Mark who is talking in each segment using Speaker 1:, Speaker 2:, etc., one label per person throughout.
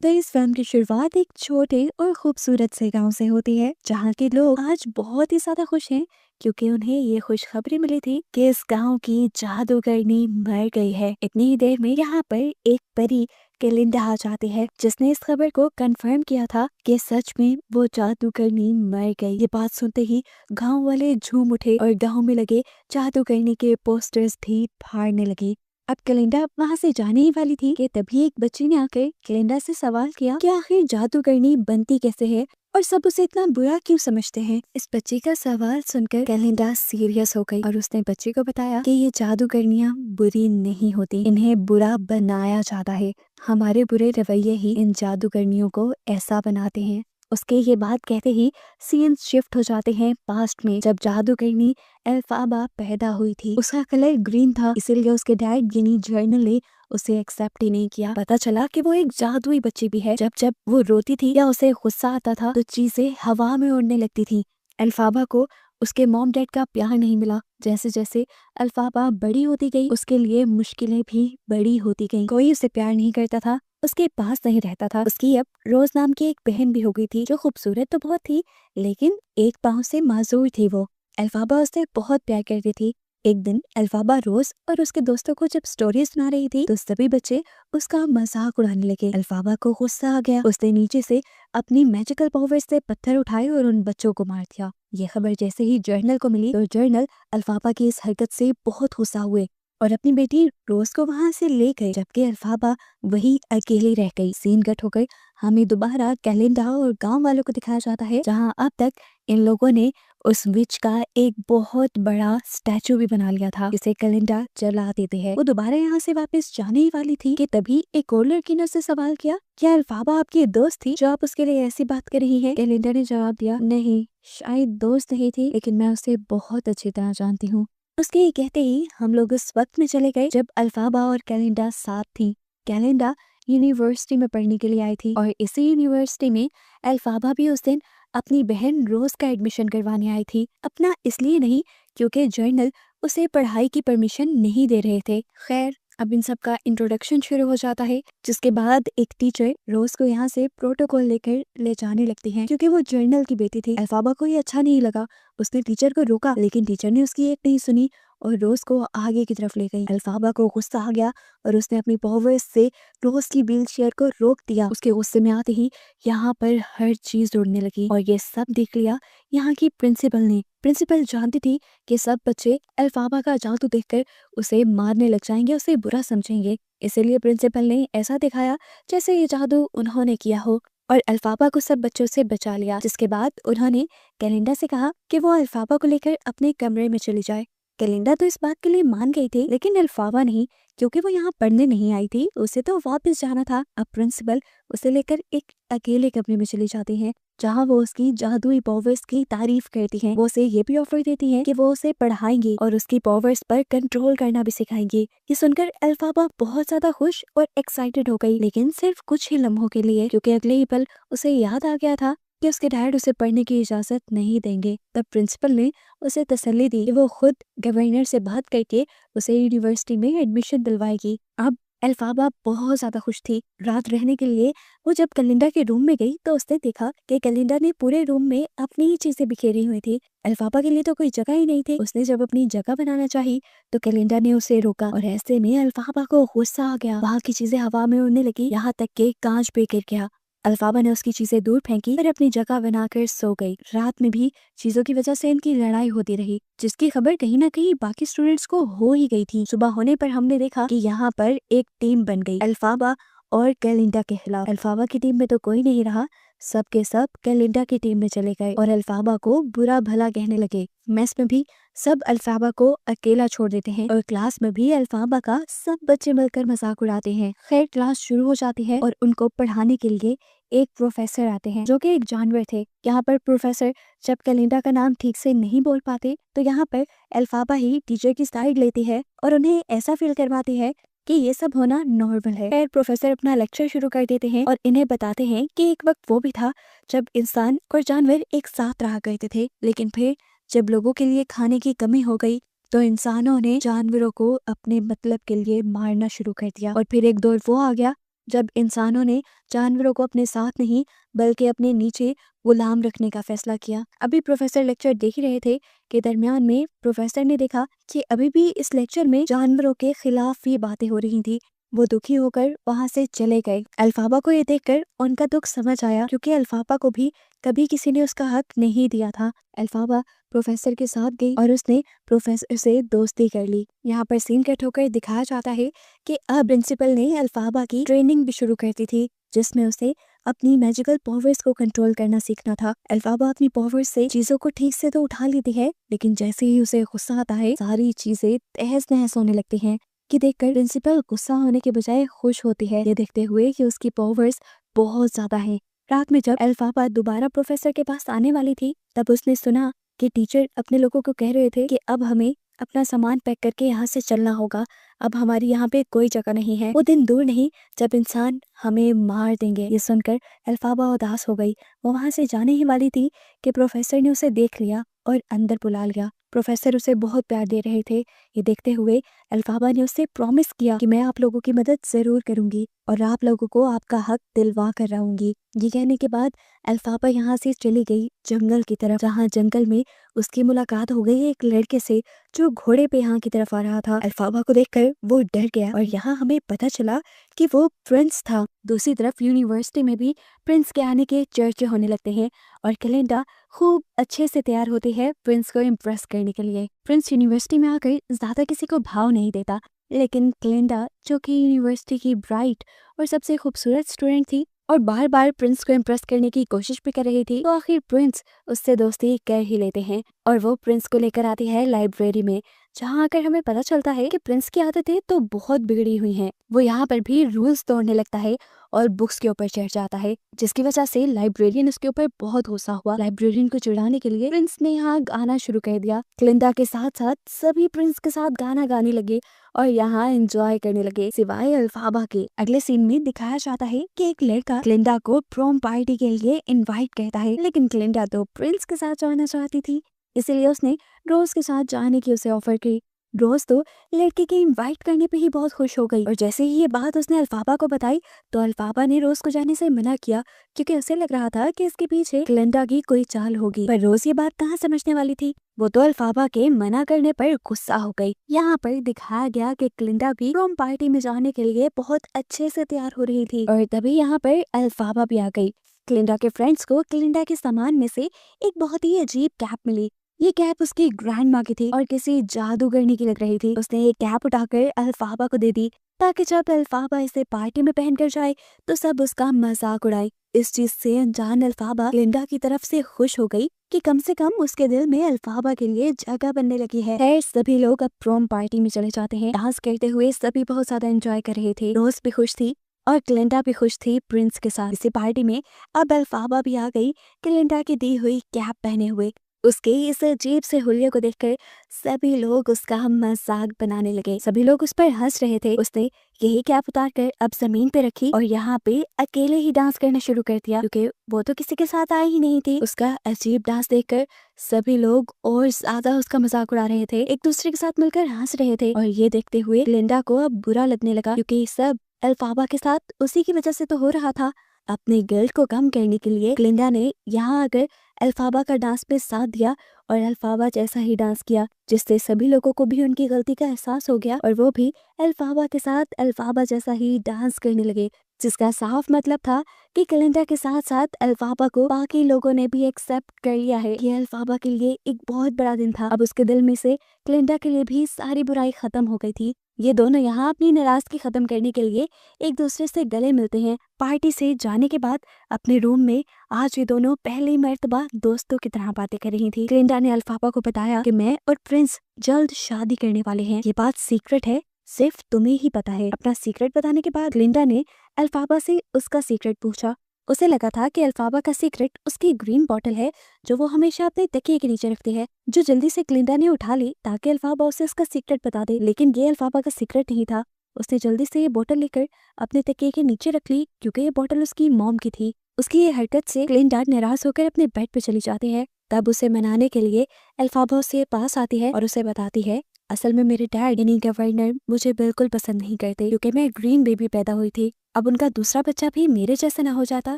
Speaker 1: तो इस फिल्म की शुरुआत एक छोटे और खूबसूरत से गांव से होती है, जहां के लोग आज बहुत ही ज्यादा खुश हैं क्योंकि उन्हें ये खुशखबरी मिली थी कि इस गांव की जादूगरनी मर गई है। इतनी ही देर में यहाँ पर एक परी केलिंडा आ जाती है, जिसने इस खबर को कंफर्म किया था कि सच में वो जादूगरनी मर गई। ये बात सुनते ही गांव वाले झूम उठे और गांव में लगे जादूगरनी के पोस्टर्स भी फाड़ने लगे। अब कैलेंडा वहाँ से जाने ही वाली थी कि तभी एक बच्ची ने आकर कैलेंडा से सवाल किया कि आखिर जादूगरनी बनती कैसे है और सब उसे इतना बुरा क्यों समझते हैं। इस बच्ची का सवाल सुनकर कैलेंडा सीरियस हो गई और उसने बच्ची को बताया कि ये जादूगरनियां बुरी नहीं होती, इन्हें बुरा बनाया जाता है। हमारे बुरे रवैये ही इन जादूगरनियों को ऐसा बनाते हैं। उसके ये बात कहते ही सीन शिफ्ट हो जाते हैं पास्ट में, जब जादूगरनी एल्फाबा पैदा हुई थी। उसका कलर ग्रीन था, इसीलिए उसके डैड गिनी जर्नल ने उसे एक्सेप्ट ही नहीं किया। पता चला कि वो एक जादुई बच्ची भी है। जब जब वो रोती थी या उसे गुस्सा आता था तो चीजें हवा में उड़ने लगती थी। एल्फाबा को उसके मॉम डैड का प्यार नहीं मिला। जैसे जैसे अल्फाबा बड़ी होती गई, उसके लिए मुश्किलें भी बड़ी होती गईं। कोई उसे प्यार नहीं करता था, उसके पास नहीं रहता था। उसकी अब रोज नाम की एक बहन भी हो गई थी, जो खूबसूरत तो बहुत थी लेकिन एक पाँव से माजूर थी। वो अल्फाबा उससे बहुत प्यार करती थी। एक दिन अल्फाबा रोज और उसके दोस्तों को जब स्टोरी सुना रही थी तो सभी बच्चे उसका मजाक उड़ाने लगे। अल्फाबा को गुस्सा आ गया। उसने नीचे से अपनी मैजिकल पावर से पत्थर उठाए और उन बच्चों को मार दिया। ये खबर जैसे ही जर्नल को मिली तो जर्नल अल्फाबा की इस हरकत से बहुत गुस्सा हुए और अपनी बेटी रोज को वहां से ले गए, जबकि अल्फाबा वही अकेली रह गई। सीन कट होकर हमें दोबारा कैलेंडा और गांव वालों को दिखाया जाता है, जहां अब तक इन लोगों ने उस विच का एक बहुत बड़ा स्टैचू भी बना लिया था, जिसे कैलेंडा जला देते हैं। वो दोबारा यहाँ से वापस जाने ही वाली थी कि तभी एक और लड़की ने उससे सवाल किया, क्या अल्फाबा आपकी दोस्त थी जो आप उसके लिए ऐसी बात कर रही हैं? कैलेंडा ने जवाब दिया, नहीं, शायद दोस्त नहीं थी, लेकिन मैं उसे बहुत अच्छी तरह जानती हूँ। उसके ये कहते ही हम लोग उस वक्त में चले गए जब अल्फाबा और कैलेंडा साथ थी। कैलेंडा यूनिवर्सिटी में पढ़ने के लिए आई थी और इसी यूनिवर्सिटी में अल्फाबा भी उस दिन अपनी बहन रोज का एडमिशन करवाने आई थी। अपना इसलिए नहीं क्योंकि जर्नल उसे पढ़ाई की परमिशन नहीं दे रहे थे। खैर, अब इन सब का इंट्रोडक्शन शुरू हो जाता है, जिसके बाद एक टीचर रोज को यहाँ से प्रोटोकॉल लेकर ले जाने लगती हैं, क्योंकि वो जर्नल की बेटी थी। अल्फाबा को ये अच्छा नहीं लगा। उसने टीचर को रोका, लेकिन टीचर ने उसकी एक नहीं सुनी और रोज को आगे की तरफ ले गई। अल्फाबा को गुस्सा आ गया और उसने अपनी पावर्स से रोज की व्हील चेयर को रोक दिया। उसके गुस्से में आते ही यहाँ पर हर चीज उड़ने लगी और ये सब देख लिया यहाँ की प्रिंसिपल ने। प्रिंसिपल जानती थी कि सब बच्चे अल्फाबा का जादू देखकर उसे मारने लग जाएंगे, उसे बुरा समझेंगे। इसीलिए प्रिंसिपल ने ऐसा दिखाया जैसे ये जादू उन्होंने किया हो और अल्फाबा को सब बच्चों से बचा लिया। जिसके बाद उन्होंने कैलेंडा से कहा कि वो अल्फाबा को लेकर अपने कमरे में चली जाए। कैलेंडा तो इस बात के लिए मान गई थी, लेकिन अल्फाबा नहीं, क्योंकि वो यहाँ पढ़ने नहीं आई थी, उसे तो वापस जाना था। अब प्रिंसिपल उसे लेकर एक अकेले कमरे में चली जाती है, जहाँ वो उसकी जादुई पावर्स की तारीफ करती हैं। वो उसे ये भी ऑफर देती हैं कि वो उसे पढ़ाएंगी और उसकी पावर्स पर कंट्रोल करना भी सिखाएंगी। ये सुनकर अल्फाबा बहुत ज्यादा खुश और एक्साइटेड हो गई, लेकिन सिर्फ कुछ ही लम्हों के लिए, क्योंकि अगले ही पल उसे याद आ गया था कि उसके डैड उसे पढ़ने की इजाजत नहीं देंगे। तब प्रिंसिपल ने उसे तसल्ली दी कि वो खुद गवर्नर से बात करके उसे यूनिवर्सिटी में एडमिशन दिलवाएगी। अब अल्फाबा बहुत ज्यादा खुश थी। रात रहने के लिए वो जब कैलेंडा के रूम में गई तो उसने देखा कि कैलेंडा ने पूरे रूम में अपनी ही चीजें बिखेरी हुई थी। अल्फाबा के लिए तो कोई जगह ही नहीं थी। उसने जब अपनी जगह बनाना चाही तो कैलेंडा ने उसे रोका और ऐसे में अल्फाबा को गुस्सा आ गया। वहाँ की चीजें हवा में उड़ने लगी, यहाँ तक के कांच पे गिर गया। अल्फाबा ने उसकी चीजें दूर फेंकी और अपनी जगह बनाकर सो गई। रात में भी चीजों की वजह से इनकी लड़ाई होती रही, जिसकी खबर कहीं ना कहीं बाकी स्टूडेंट्स को हो ही गई थी। सुबह होने पर हमने देखा कि यहाँ पर एक टीम बन गई अल्फाबा और कैलिंडा के खिलाफ। अल्फाबा की टीम में तो कोई नहीं रहा, सब के सब कैलिंडा की टीम में चले गए और अल्फाबा को बुरा भला कहने लगे। मेस में भी सब अल्फाबा को अकेला छोड़ देते हैं और क्लास में भी अल्फाबा का सब बच्चे मिलकर मजाक उड़ाते हैं। खैर, क्लास शुरू हो जाती है और उनको पढ़ाने के लिए एक प्रोफेसर आते हैं, जो कि एक जानवर थे। यहाँ पर प्रोफेसर जब कैलिंडा का नाम ठीक से नहीं बोल पाते तो यहाँ पर अल्फाबा ही टीचर की साइड लेती है और उन्हें ऐसा फील करवाती है कि ये सब होना नॉर्मल है। फिर प्रोफेसर अपना लेक्चर शुरू कर देते हैं और इन्हें बताते हैं कि एक वक्त वो भी था जब इंसान और जानवर एक साथ रहा करते थे, लेकिन फिर जब लोगों के लिए खाने की कमी हो गई तो इंसानों ने जानवरों को अपने मतलब के लिए मारना शुरू कर दिया। और फिर एक दौर वो आ गया जब इंसानों ने जानवरों को अपने साथ नहीं बल्कि अपने नीचे गुलाम रखने का फैसला किया। अभी प्रोफेसर लेक्चर देख ही रहे थे कि दरमियान में प्रोफेसर ने देखा कि अभी भी इस लेक्चर में जानवरों के खिलाफ ही बातें हो रही थी। वो दुखी होकर वहां से चले गए। अल्फाबा को ये देखकर उनका दुख समझ आया, क्योंकि अल्फाबा को भी कभी किसी ने उसका हक नहीं दिया था। अल्फाबा प्रोफेसर के साथ गई और उसने प्रोफेसर से दोस्ती कर ली। यहाँ पर सीन कट होकर दिखाया जाता है कि अब प्रिंसिपल ने अल्फाबा की ट्रेनिंग भी शुरू कर दी थी, जिसमें उसे अपनी मैजिकल पावर्स को कंट्रोल करना सीखना था। अल्फाबा अपनी पावर्स से चीजों को ठीक से तो उठा लेती है, लेकिन जैसे ही उसे गुस्सा आता है सारी चीजें तहस नहस होने लगती हैं। कि देखकर प्रिंसिपल गुस्सा होने के बजाय खुश होती है, ये देखते हुए कि उसकी पावर्स बहुत ज्यादा हैं। रात में जब अल्फाबा दोबारा प्रोफेसर के पास आने वाली थी, तब उसने सुना कि टीचर अपने लोगों को कह रहे थे कि अब हमें अपना सामान पैक करके यहाँ से चलना होगा, अब हमारी यहाँ पे कोई जगह नहीं है। वो दिन दूर नहीं जब इंसान हमें मार देंगे। ये सुनकर अल्फाबा उदास हो गई। वो वहां से जाने ही वाली थी कि प्रोफेसर ने उसे देख लिया और अंदर बुला लिया। प्रोफेसर उसे बहुत प्यार दे रहे थे। ये देखते हुए अल्फाबा ने उससे प्रॉमिस किया कि मैं आप लोगों की मदद जरूर करूंगी और आप लोगों को आपका हक दिलवा कर रहूंगी। ये कहने के बाद अल्फाबा यहाँ से चली गई जंगल की तरफ, जहाँ जंगल में उसकी मुलाकात हो गई एक लड़के से जो घोड़े पे यहाँ की तरफ आ रहा था। अल्फाबा को देखकर वो डर गया और यहाँ हमें पता चला कि वो प्रिंस था। दूसरी तरफ यूनिवर्सिटी में भी प्रिंस के आने के चर्चे होने लगते हैं और कैलेंडा खूब अच्छे से तैयार होती है प्रिंस को इम्प्रेस करने के लिए। प्रिंस यूनिवर्सिटी में आकर ज्यादा किसी को भाव नहीं देता, लेकिन कैलेंडा जो कि यूनिवर्सिटी की ब्राइट और सबसे खूबसूरत स्टूडेंट थी और बार बार प्रिंस को इम्प्रेस करने की कोशिश भी कर रही थी, तो आखिर प्रिंस उससे दोस्ती कर ही लेते हैं और वो प्रिंस को लेकर आती है लाइब्रेरी में, जहाँ आकर हमें पता चलता है कि प्रिंस की आदतें तो बहुत बिगड़ी हुई हैं। वो यहाँ पर भी रूल्स तोड़ने लगता है और बुक्स के ऊपर चढ़ जाता है, जिसकी वजह से लाइब्रेरियन उसके ऊपर बहुत गुस्सा हुआ। लाइब्रेरियन को चिढ़ाने के लिए प्रिंस ने यहाँ गाना शुरू कर दिया। क्लिंदा के साथ साथ सभी प्रिंस के साथ गाना गाने लगे और यहाँ एंजॉय करने लगे, सिवाय अल्फाबा के। अगले सीन में दिखाया जाता है कि एक लड़का क्लिंदा को प्रोम पार्टी के लिए इनवाइट करता है, लेकिन क्लिंदा तो प्रिंस के साथ जाना चाहती थी, इसीलिए उसने रोज के साथ जाने की उसे ऑफर की। रोज तो लड़के के इनवाइट करने पे ही बहुत खुश हो गई और जैसे ही ये बात उसने अल्फाबा को बताई तो अल्फाबा ने रोज को जाने से मना किया, क्योंकि उसे लग रहा था कि इसके पीछे क्लिंदा की कोई चाल होगी। पर रोज ये बात कहाँ समझने वाली थी, वो तो अल्फाबा के मना करने पर गुस्सा हो गई। यहाँ पर दिखाया गया कि क्लिंदा भी प्रोम पार्टी में जाने के लिए बहुत अच्छे से तैयार हो रही थी और तभी यहाँ पर अल्फाबा भी आ गई। क्लिंदा के फ्रेंड्स को क्लिंदा के सामान में से एक बहुत ही अजीब कैप मिली। ये कैप उसकी ग्रैंड माँ की थी और किसी जादूगरनी की लग रही थी। उसने ये कैप उठाकर अल्फाबा को दे दी, ताकि जब अल्फाबा इसे पार्टी में पहनकर जाए तो सब उसका मजाक उड़ाए। इस चीज से अनजान अल्फाबा क्लिंडा की तरफ से खुश हो गई कि कम से कम उसके दिल में अल्फाबा के लिए जगह बनने लगी है। खैर सभी लोग अब प्रोम पार्टी में चले जाते हैं। डांस करते हुए सभी बहुत ज्यादा एंजॉय कर रहे थे। रोज भी खुश थी और क्लिंडा भी खुश थी प्रिंस के साथ। इसी पार्टी में अब अल्फाबा भी आ गई, क्लिंडा की दी हुई कैप पहने हुए। उसके इस अजीब से हुलिये को देखकर सभी लोग उसका मजाक बनाने लगे। सभी लोग उस पर हंस रहे थे। उसने यही कैप उतार कर अब जमीन पे रखी और यहाँ पे अकेले ही डांस करना शुरू कर दिया, क्योंकि वो तो किसी के साथ आई ही नहीं थी। उसका अजीब डांस देखकर सभी लोग और ज्यादा उसका मजाक उड़ा रहे थे, एक दूसरे के साथ मिलकर हंस रहे थे। और ये देखते हुए लिंडा को अब बुरा लगने लगा, क्योंकि सब अल्फाबा के साथ उसी की वजह से तो हो रहा था। अपने गिल्ट को कम करने के लिए क्लिंडा ने यहाँ आकर अल्फाबा का डांस में साथ दिया और अल्फाबा जैसा ही डांस किया, जिससे सभी लोगों को भी उनकी गलती का एहसास हो गया और वो भी अल्फाबा के साथ अल्फाबा जैसा ही डांस करने लगे, जिसका साफ मतलब था कि क्लिंडा के साथ साथ अल्फाबा को बाकी लोगों ने भी एक्सेप्ट कर लिया है। ये अल्फाबा के लिए एक बहुत बड़ा दिन था। अब उसके दिल में से क्लिंडा के लिए भी सारी बुराई खत्म हो गई थी। ये दोनों यहाँ अपनी नाराजगी खत्म करने के लिए एक दूसरे से गले मिलते हैं। पार्टी से जाने के बाद अपने रूम में आज ये दोनों पहली मर्तबा दोस्तों की तरह बातें कर रही थी। क्लिंडा ने अल्फाबा को बताया कि मैं और प्रिंस जल्द शादी करने वाले हैं। ये बात सीक्रेट है, सिर्फ तुम्हें ही पता है। अपना सीक्रेट बताने के बाद क्लिंडा ने अल्फाबा से उसका सीक्रेट पूछा। उसे लगा था कि अल्फाबा का सीक्रेट उसकी ग्रीन बॉटल है, जो वो हमेशा अपने तकिए के नीचे रखती है, जो जल्दी से क्लिंडा ने उठा ली ताकि अल्फाबा उसे उसका सीक्रेट बता दे। लेकिन ये अल्फाबा का सीक्रेट नहीं था। उसने जल्दी से ये बोतल लेकर अपने तकिए के नीचे रख ली, क्योंकि ये बोतल उसकी मॉम की थी। उसकी ये हरकत से क्लिंडा नाराज होकर अपने बेड पे चली जाती है। तब उसे मनाने के लिए अल्फाबा उसके पास आती है और उसे बताती है असल में मेरे डैड यानी गवर्नर मुझे बिल्कुल पसंद नहीं करते क्योंकि मैं ग्रीन बेबी पैदा हुई थी। अब उनका दूसरा बच्चा भी मेरे जैसा ना हो जाता,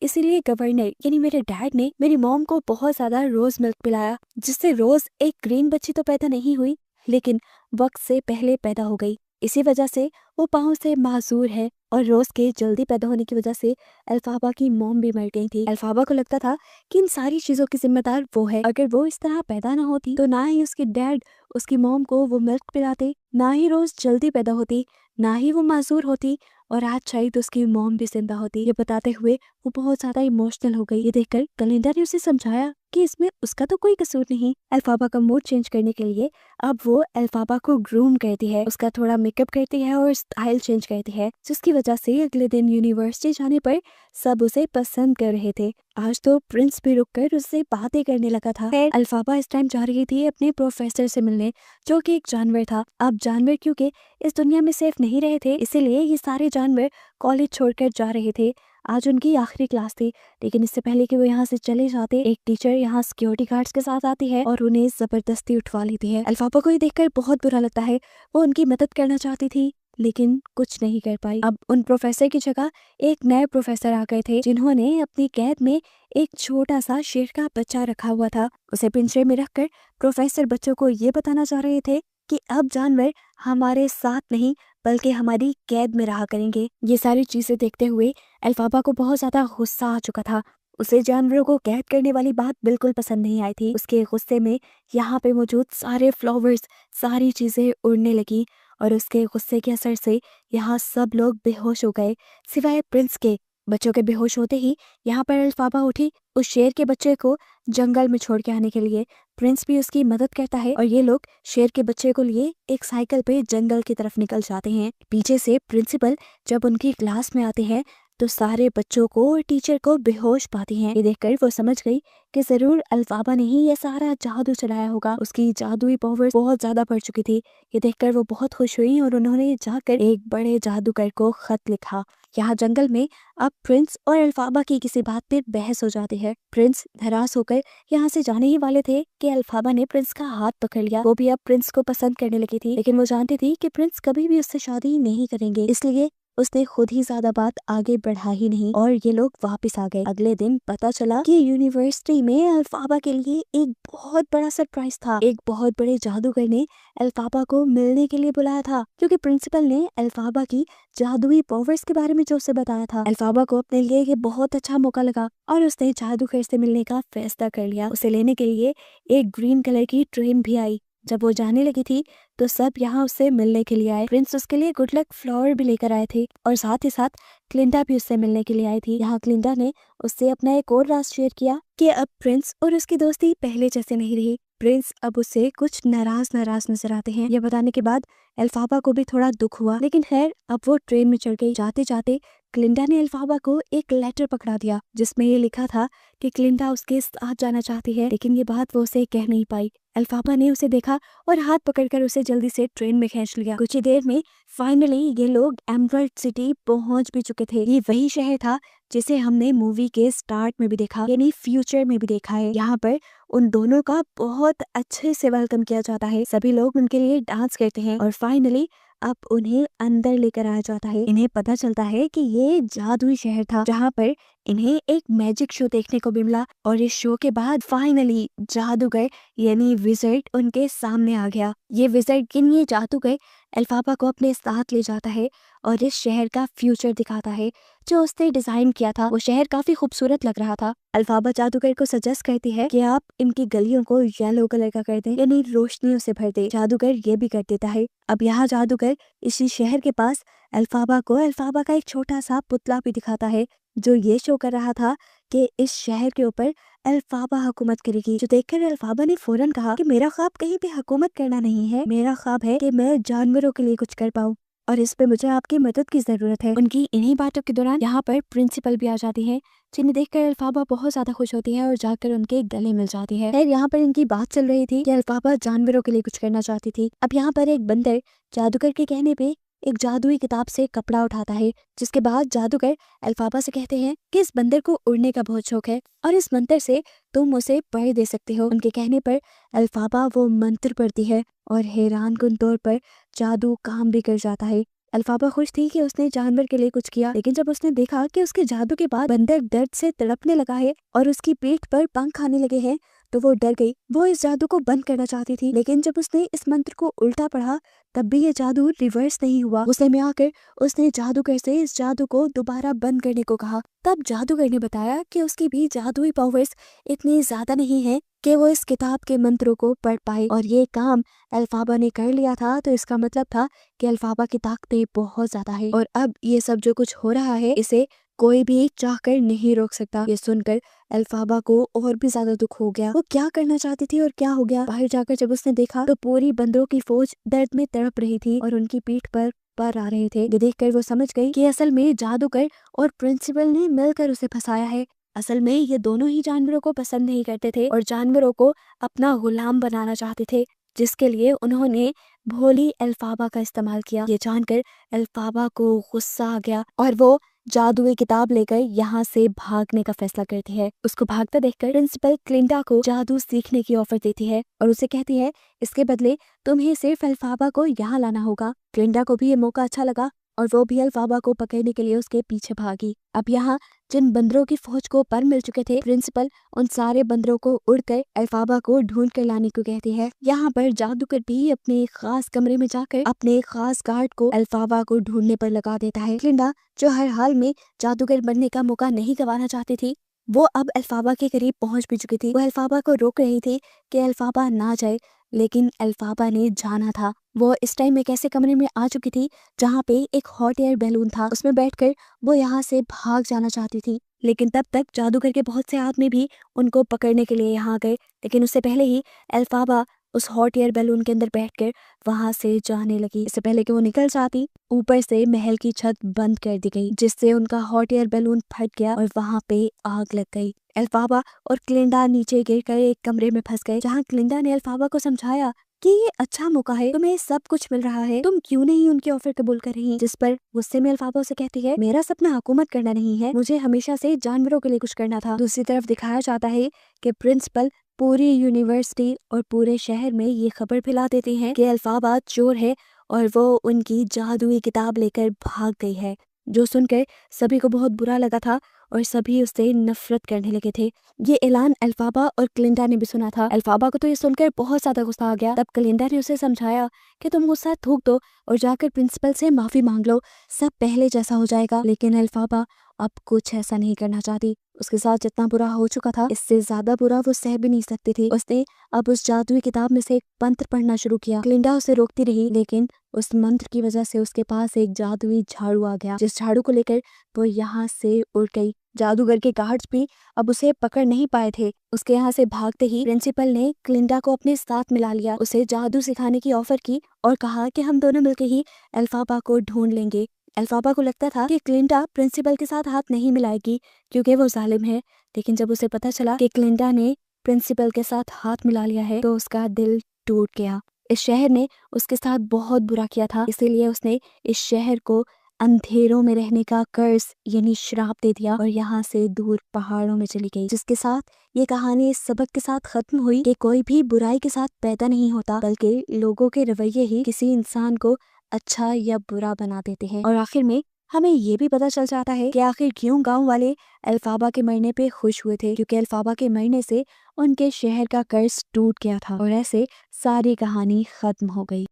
Speaker 1: इसीलिए गवर्नर यानी मेरे डैड ने मेरी मॉम को बहुत ज्यादा रोज मिल्क पिलाया, जिससे रोज एक ग्रीन बच्ची तो पैदा नहीं हुई लेकिन वक्त से पहले पैदा हो गई। इसी वजह से वो पाँव से मासूर है और रोज के जल्दी पैदा होने की वजह से अल्फाबा की मॉम भी मर गई थी। अल्फाबा को लगता था कि इन सारी चीजों की जिम्मेदार वो है। अगर वो इस तरह पैदा ना होती तो ना ही उसके डैड उसकी मॉम को वो मिल्क पिलाते, ना ही रोज जल्दी पैदा होती, ना ही वो मासूर होती और आज शायद उसकी मॉम भी जिंदा होती। ये बताते हुए वो बहुत ज्यादा इमोशनल हो गई। ये देखकर कलिंदा ने उसे समझाया कि इसमें उसका तो कोई कसूर नहीं। अल्फाबा का मूड चेंज करने के लिए अब वो अल्फाबा को ग्रूम करती है, उसका थोड़ा मेकअप करती है और स्टाइल चेंज करती है, जिसकी वजह से अगले दिन यूनिवर्सिटी जाने पर सब उसे पसंद कर रहे थे। आज तो प्रिंस भी रुककर उससे बातें करने लगा था। अल्फाबा इस टाइम जा रही थी अपने प्रोफेसर से मिलने, जो कि एक जानवर था। अब जानवर क्योंकि इस दुनिया में सेफ नहीं रहे थे, इसीलिए ये सारे जानवर कॉलेज छोड़कर जा रहे थे। आज उनकी आखिरी क्लास थी, लेकिन इससे पहले कि वो यहाँ से चले जाते एक टीचर यहाँ सिक्योरिटी गार्ड्स के साथ आती है और उन्हें जबरदस्ती उठवा लेती है। अल्फाबा को ये देखकर बहुत बुरा लगता है। वो उनकी मदद करना चाहती थी लेकिन कुछ नहीं कर पाई। अब उन प्रोफेसर की जगह एक नए प्रोफेसर आ गए थे, जिन्होंने अपनी कैद में एक छोटा सा शेर का बच्चा रखा हुआ था। उसे पिंजरे में रखकर प्रोफेसर बच्चों को ये बताना चाह रहे थे कि अब जानवर हमारे साथ नहीं बल्कि हमारी कैद में रहा करेंगे। ये सारी चीजें देखते हुए अल्फाबा को बहुत ज्यादा गुस्सा आ चुका था। उसे जानवरों को कैद करने वाली बात बिल्कुल पसंद नहीं आई थी। उसके गुस्से में यहाँ पे मौजूद सारे फ्लावर्स, सारी चीजें उड़ने लगी और उसके गुस्से के असर से यहाँ सब लोग बेहोश हो गए सिवाय प्रिंस के। बच्चों के बेहोश होते ही यहाँ पर अल्फाबा उठी उस शेर के बच्चे को जंगल में छोड़ के आने के लिए। प्रिंस भी उसकी मदद करता है और ये लोग शेर के बच्चे को लिए एक साइकिल पे जंगल की तरफ निकल जाते हैं। पीछे से प्रिंसिपल जब उनकी क्लास में आते हैं तो सारे बच्चों को और टीचर को बेहोश पाती हैं। ये देखकर वो समझ गई कि जरूर अल्फाबा ने ही ये सारा जादू चलाया होगा। उसकी जादुई पावर बहुत ज्यादा बढ़ चुकी थी। ये देखकर वो बहुत खुश हुई और उन्होंने जाकर एक बड़े जादूगर को खत लिखा। यहाँ जंगल में अब प्रिंस और अल्फाबा की किसी बात पर बहस हो जाती है। प्रिंस नाराज होकर यहाँ से जाने ही वाले थे कि अल्फाबा ने प्रिंस का हाथ पकड़ लिया। वो भी अब प्रिंस को पसंद करने लगी थी, लेकिन वो जानती थी कि प्रिंस कभी भी उससे शादी नहीं करेंगे, इसलिए उसने खुद ही ज्यादा बात आगे बढ़ा ही नहीं और ये लोग वापस आ गए। अगले दिन पता चला कि यूनिवर्सिटी में अल्फाबा के लिए एक बहुत बड़ा सरप्राइज था। एक बहुत बड़े जादूगर ने अल्फाबा को मिलने के लिए बुलाया था, क्योंकि प्रिंसिपल ने अल्फाबा की जादुई पावर्स के बारे में जो उसे बताया था। अल्फाबा को अपने लिए ये बहुत अच्छा मौका लगा और उसने जादूगर से मिलने का फैसला कर लिया। उसे लेने के लिए एक ग्रीन कलर की ट्रेन भी आई। जब वो जाने लगी थी तो सब यहाँ उससे मिलने के लिए आए। प्रिंस उसके लिए गुड लक फ्लावर भी लेकर आए थे और साथ ही साथ क्लिंडा भी उससे मिलने के लिए आई थी। यहाँ क्लिंडा ने उससे अपना एक और राज शेयर किया कि अब प्रिंस और उसकी दोस्ती पहले जैसे नहीं रही। प्रिंस अब उससे कुछ नाराज नजर आते हैं। यह बताने के बाद अल्फाबा को भी थोड़ा दुख हुआ, लेकिन खैर अब वो ट्रेन में चढ़ गई। जाते जाते क्लिंडा ने अल्फाबा को एक लेटर पकड़ा दिया जिसमें ये लिखा था कि क्लिंडा उसके साथ जाना चाहती है, लेकिन ये बात वो उसे कह नहीं पाई। अल्फाबा ने उसे देखा और हाथ पकड़कर उसे जल्दी से ट्रेन में खींच लिया। कुछ ही देर में फाइनली ये लोग एमराल्ड सिटी पहुंच भी चुके थे। ये वही शहर था जिसे हमने मूवी के स्टार्ट में भी देखा, यानी फ्यूचर में भी देखा है। यहाँ पर उन दोनों का बहुत अच्छे से वेलकम किया जाता है। सभी लोग उनके लिए डांस करते हैं और फाइनली अब उन्हें अंदर लेकर आया जाता है। इन्हें पता चलता है कि ये जादुई शहर था जहाँ पर इन्हें एक मैजिक शो देखने को भी मिला और इस शो के बाद फाइनली जादूगर यानी विज़र्ड उनके सामने आ गया। ये विज़र्ड ये जादूगर अल्फाबा को अपने साथ ले जाता है और इस शहर का फ्यूचर दिखाता है जो उसने डिजाइन किया था। वो शहर काफी खूबसूरत लग रहा था। अल्फाबा जादूगर को सजेस्ट करती है कि आप इनकी गलियों को येलो कलर का कर दें, यानी रोशनियों से भर दे। जादूगर ये भी कर देता है। अब यहाँ जादूगर इसी शहर के पास अल्फाबा को अल्फाबा का एक छोटा सा पुतला भी दिखाता है जो ये शो कर रहा था कि इस शहर के ऊपर अल्फाबा हुकूमत करेगी। जो देखकर अल्फाबा ने फौरन कहा कि मेरा ख्वाब कहीं पे हुकूमत करना नहीं है, मेरा ख्वाब है कि मैं जानवरों के लिए कुछ कर पाऊँ और इस पे मुझे आपकी मदद की जरूरत है। उनकी इन्हीं बातों के दौरान यहाँ पर प्रिंसिपल भी आ जाती है, जिन्हें देखकर अल्फाबा बहुत ज्यादा खुश होती है और जाकर उनके गले मिल जाती है। खैर यहाँ पर इनकी बात चल रही थी कि अल्फाबा जानवरों के लिए कुछ करना चाहती थी। अब यहाँ पर एक बंदर जादूगर के कहने पे एक जादुई किताब से कपड़ा उठाता है, जिसके बाद जादूगर अल्फाबा से कहते हैं कि इस बंदर को उड़ने का बहुत शौक है और इस मंत्र से तुम उसे पढ़ दे सकते हो। उनके कहने पर अल्फाबा वो मंत्र पढ़ती है और हैरानकुन तौर पर जादू काम भी कर जाता है। अल्फाबा खुश थी कि उसने जानवर के लिए कुछ किया, लेकिन जब उसने देखा कि उसके जादू के बाद बंदर दर्द से तड़पने लगा है और उसकी पीठ पर पंख आने लगे हैं, तो वो डर गई। वो इस जादू को बंद करना चाहती थी, लेकिन जब उसने इस मंत्र को उल्टा पढ़ा तब भी ये जादू रिवर्स नहीं हुआ। गुस्से में आकर उसने जादूगर से इस जादू को दोबारा बंद करने को कहा। तब जादूगर ने बताया कि उसकी भी जादुई पावर्स इतनी ज्यादा नहीं है कि वो इस किताब के मंत्रों को पढ़ पाए, और ये काम अल्फाबा ने कर लिया था। तो इसका मतलब था कि अल्फाबा की ताकतें बहुत ज्यादा है और अब ये सब जो कुछ हो रहा है इसे कोई भी चाहकर नहीं रोक सकता। ये सुनकर अल्फाबा को और भी ज्यादा दुख हो गया। वो क्या करना चाहती थी और क्या हो गया। बाहर जाकर जब उसने देखा तो पूरी बंदरों की फौज दर्द में तड़प रही थी और उनकी पीठ पर आ रहे थे। ये देखकर वो समझ गई कि असल में जादूगर और प्रिंसिपल ने मिलकर उसे फंसाया है। असल में ये दोनों ही जानवरों को पसंद नहीं करते थे और जानवरों को अपना गुलाम बनाना चाहते थे, जिसके लिए उन्होंने भोली अल्फाबा का इस्तेमाल किया। ये जानकर अल्फाबा को गुस्सा आ गया और वो जादुई किताब लेकर यहाँ से भागने का फैसला करती है। उसको भागता देखकर प्रिंसिपल क्लिंडा को जादू सीखने की ऑफर देती है और उसे कहती है इसके बदले तुम्हें सिर्फ अल्फाबा को यहाँ लाना होगा। क्लिंडा को भी ये मौका अच्छा लगा और वो भी अल्फाबा को पकड़ने के लिए उसके पीछे भागी। अब यहाँ जिन बंदरों की फौज को पर मिल चुके थे, प्रिंसिपल उन सारे बंदरों को उड़कर अल्फाबा को ढूंढ कर लाने को कहती है। यहाँ पर जादूगर भी अपने एक खास कमरे में जाकर अपने खास गार्ड को अल्फाबा को ढूंढने पर लगा देता है। क्लिंडा जो हर हाल में जादूगर बनने का मौका नहीं गंवाना चाहती थी, वो अब अल्फाबा के करीब पहुंच भी चुकी थी। वो अल्फाबा को रोक रही थी कि अल्फाबा ना जाए, लेकिन अल्फाबा ने जाना था। वो इस टाइम एक ऐसे कमरे में आ चुकी थी जहाँ पे एक हॉट एयर बैलून था। उसमें बैठकर वो यहाँ से भाग जाना चाहती थी, लेकिन तब तक जादूगर के बहुत से आदमी भी उनको पकड़ने के लिए यहाँ आ गए। लेकिन उससे पहले ही अल्फाबा उस हॉट एयर बैलून के अंदर बैठकर वहां से जाने लगी। इससे पहले कि वो निकल जाती, ऊपर से महल की छत बंद कर दी गई, जिससे उनका हॉट एयर बैलून फट गया और वहां पे आग लग गई। अल्फाबा और क्लिंडा नीचे गिरकर एक कमरे में फंस गए, जहाँ क्लिंडा ने अल्फाबा को समझाया कि ये अच्छा मौका है, तुम्हें सब कुछ मिल रहा है, तुम क्यों नहीं उनके ऑफर कबूल कर रही। जिस पर गुस्से में अल्फाबा उसे कहती है मेरा सपना हुकूमत करना नहीं है, मुझे हमेशा से जानवरों के लिए कुछ करना था। दूसरी तरफ दिखाया जाता है कि प्रिंसिपल पूरी यूनिवर्सिटी और पूरे शहर में ये खबर फैला देती हैं कि अल्फाबा चोर है और वो उनकी जादुई किताब लेकर भाग गई है, जो सुनकर सभी को बहुत बुरा लगा था और सभी उससे नफरत करने लगे थे। ये ऐलान अल्फाबा और क्लिंडा ने भी सुना था। अल्फाबा को तो ये सुनकर बहुत ज्यादा गुस्सा आ गया। तब क्लिंडा ने उसे समझाया कि तुम गुस्सा थूक दो और जाकर प्रिंसिपल से माफी मांग लो, सब पहले जैसा हो जाएगा। लेकिन अल्फाबा अब कुछ ऐसा नहीं करना चाहती। उसके साथ जितना बुरा हो चुका था, इससे ज्यादा बुरा वो सह भी नहीं सकती थी। उसने अब उस जादुई किताब में से एक मंत्र पढ़ना शुरू किया। क्लिंडा उसे रोकती रही, लेकिन उस मंत्र की वजह से उसके पास एक जादुई झाड़ू आ गया, जिस झाड़ू को लेकर वो यहाँ से उड़ गई। जादूगर के गार्ड्स भी अब उसे पकड़ नहीं पाए थे। उसके यहाँ से भागते ही प्रिंसिपल ने क्लिंडा को अपने साथ मिला लिया, उसे जादू सिखाने की ऑफर की और कहा कि हम दोनों मिलकर ही अल्फाबा को ढूंढ लेंगे। अल्फाबा को लगता था कि क्लिंडा प्रिंसिपल के साथ हाथ नहीं मिलाएगी क्योंकि वो जालिम है, लेकिन जब उसे पता चला कि क्लिंडा ने प्रिंसिपल के साथ हाथ मिला लिया है तो उसका दिल टूट गया। इस शहर ने उसके साथ बहुत बुरा किया था, इसीलिए उसने इस शहर को अंधेरों में रहने का कर्ज यानी श्राप दे दिया और यहाँ से दूर पहाड़ों में चली गई। जिसके साथ ये कहानी इस सबक के साथ खत्म हुई कि कोई भी बुराई के साथ पैदा नहीं होता, बल्कि लोगों के रवैये ही किसी इंसान को अच्छा या बुरा बना देते हैं। और आखिर में हमें ये भी पता चल जाता है कि आखिर क्यों गांव वाले अल्फाबा के मरने पे खुश हुए थे, क्योंकि अल्फाबा के मरने से उनके शहर का कर्ज टूट गया था और ऐसे सारी कहानी खत्म हो गई।